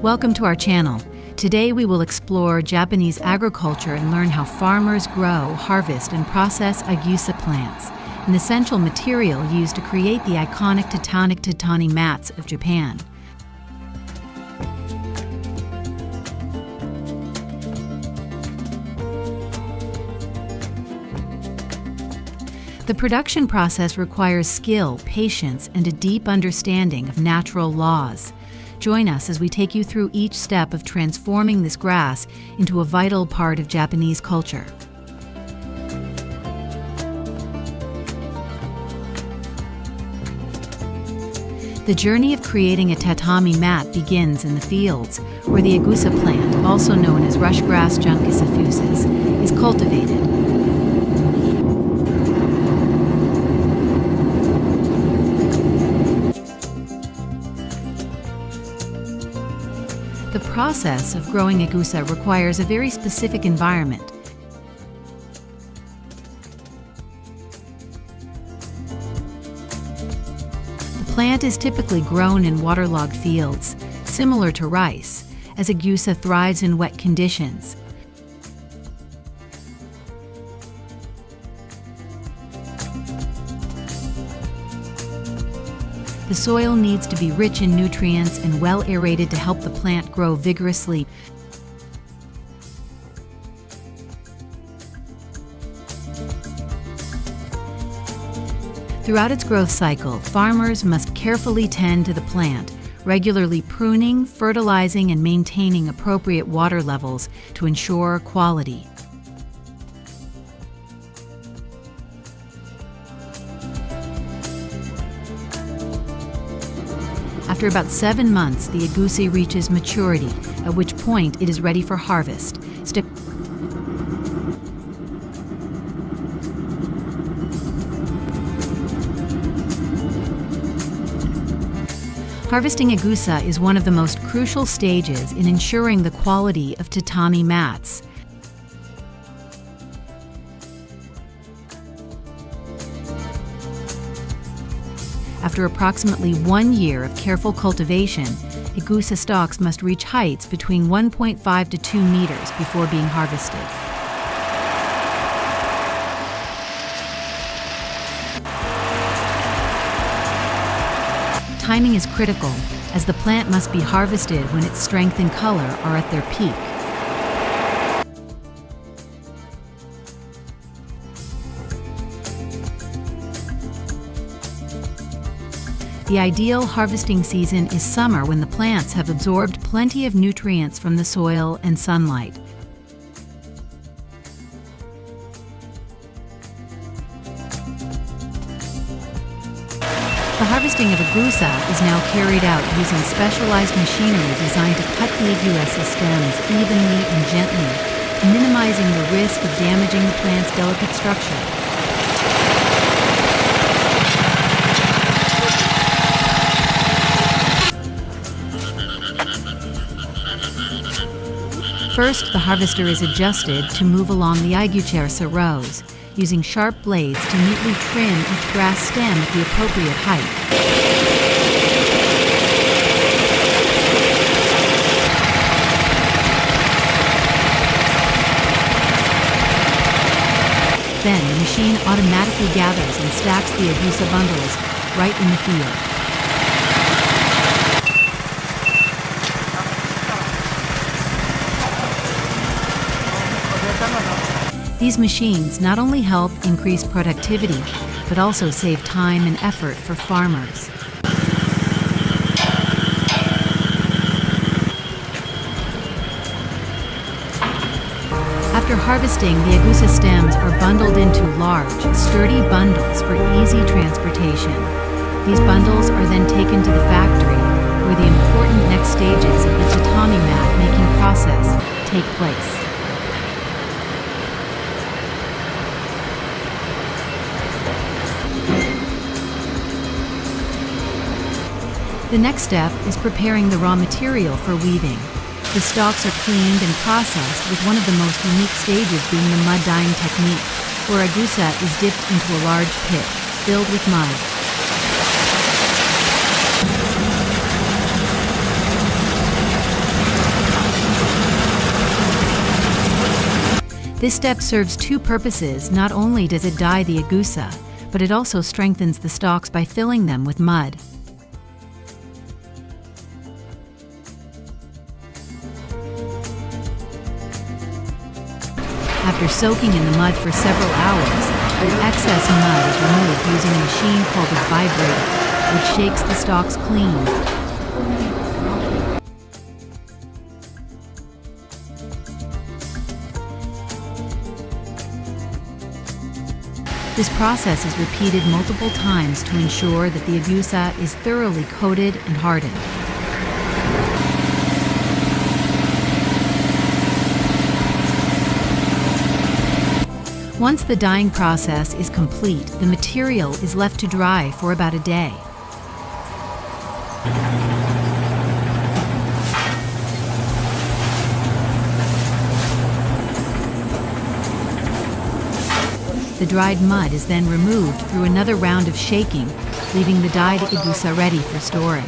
Welcome to our channel. Today we will explore Japanese agriculture and learn how farmers grow, harvest, and process Igusa plants, an essential material used to create the iconic tatami mats of Japan. The production process requires skill, patience, and a deep understanding of natural laws. Join us as we take you through each step of transforming this grass into a vital part of Japanese culture. The journey of creating a tatami mat begins in the fields, where the Igusa plant, also known as rush grass Juncus effusus, is cultivated. The process of growing Igusa requires a very specific environment. The plant is typically grown in waterlogged fields, similar to rice, as Igusa thrives in wet conditions. The soil needs to be rich in nutrients and well aerated to help the plant grow vigorously. Throughout its growth cycle, farmers must carefully tend to the plant, regularly pruning, fertilizing, and maintaining appropriate water levels to ensure quality. After about 7 months, the Igusa reaches maturity, at which point it is ready for harvest. Harvesting Igusa is one of the most crucial stages in ensuring the quality of tatami mats. After approximately 1 year of careful cultivation, Igusa stalks must reach heights between 1.5 to 2 meters before being harvested. Timing is critical, as the plant must be harvested when its strength and color are at their peak. The ideal harvesting season is summer, when the plants have absorbed plenty of nutrients from the soil and sunlight. The harvesting of Igusa is now carried out using specialized machinery designed to cut the Igusa stems evenly and gently, minimizing the risk of damaging the plant's delicate structure. First, the harvester is adjusted to move along the Igusa rows, using sharp blades to neatly trim each grass stem at the appropriate height. Then, the machine automatically gathers and stacks the Igusa bundles right in the field. These machines not only help increase productivity, but also save time and effort for farmers. After harvesting, the Igusa stems are bundled into large, sturdy bundles for easy transportation. These bundles are then taken to the factory, where the important next stages of the tatami mat making process take place. The next step is preparing the raw material for weaving. The stalks are cleaned and processed, with one of the most unique stages being the mud dyeing technique, where Igusa is dipped into a large pit filled with mud. This step serves two purposes. Not only does it dye the Igusa, but it also strengthens the stalks by filling them with mud. After soaking in the mud for several hours, the excess mud is removed using a machine called a vibrator, which shakes the stalks clean. This process is repeated multiple times to ensure that the Igusa is thoroughly coated and hardened. Once the dyeing process is complete, the material is left to dry for about a day. The dried mud is then removed through another round of shaking, leaving the dyed Igusa ready for storage.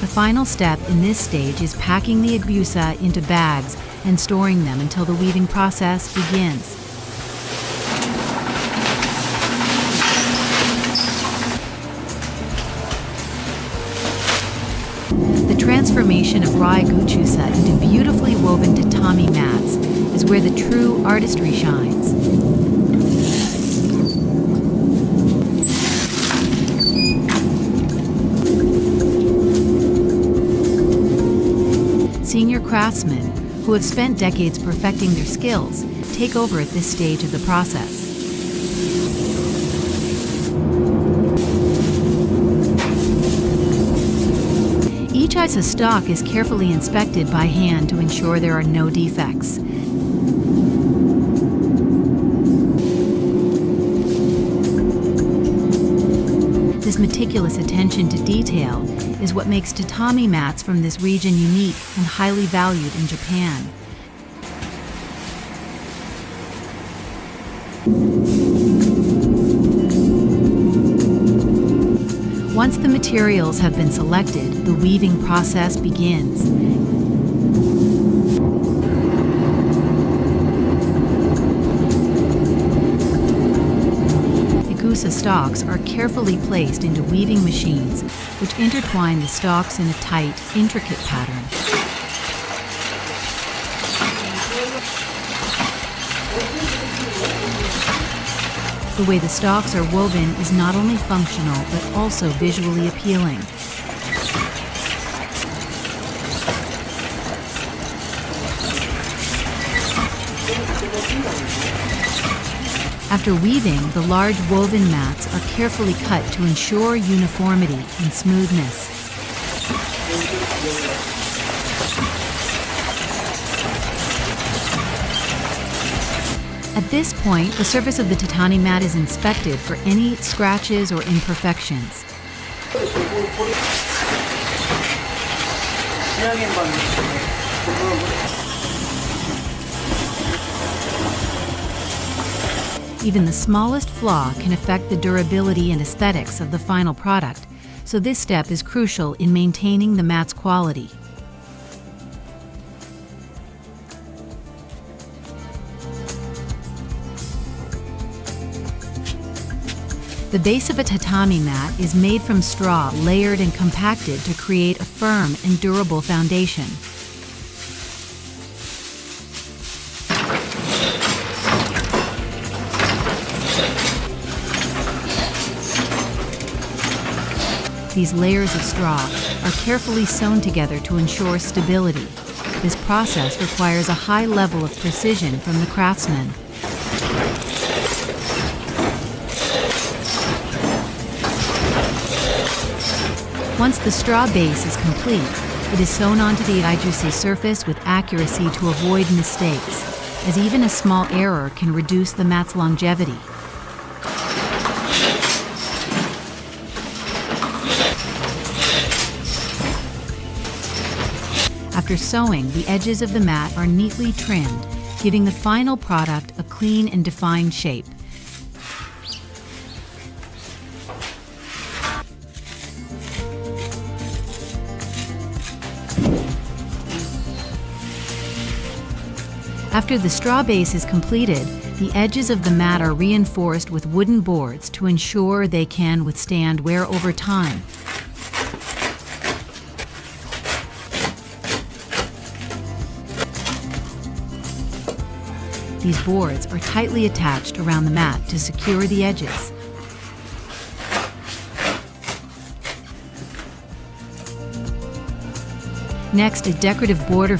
The final step in this stage is packing the Igusa into bags and storing them until the weaving process begins. The transformation of raw Igusa into beautifully woven tatami mats is where the true artistry shines. Senior craftsmen, who have spent decades perfecting their skills, take over at this stage of the process. Each Igusa stalk is carefully inspected by hand to ensure there are no defects. This meticulous attention to detail is what makes tatami mats from this region unique and highly valued in Japan. Once the materials have been selected, the weaving process begins. Igusa stalks are carefully placed into weaving machines, which intertwine the stalks in a tight, intricate pattern. The way the stalks are woven is not only functional, but also visually appealing. After weaving, the large woven mats are carefully cut to ensure uniformity and smoothness. At this point, the surface of the tatami mat is inspected for any scratches or imperfections. Even the smallest flaw can affect the durability and aesthetics of the final product, so this step is crucial in maintaining the mat's quality. The base of a tatami mat is made from straw layered and compacted to create a firm and durable foundation. These layers of straw are carefully sewn together to ensure stability. This process requires a high level of precision from the craftsman. Once the straw base is complete, it is sewn onto the Igusa surface with accuracy to avoid mistakes, as even a small error can reduce the mat's longevity. After sewing, the edges of the mat are neatly trimmed, giving the final product a clean and defined shape. After the straw base is completed, the edges of the mat are reinforced with wooden boards to ensure they can withstand wear over time. These boards are tightly attached around the mat to secure the edges. Next, a decorative border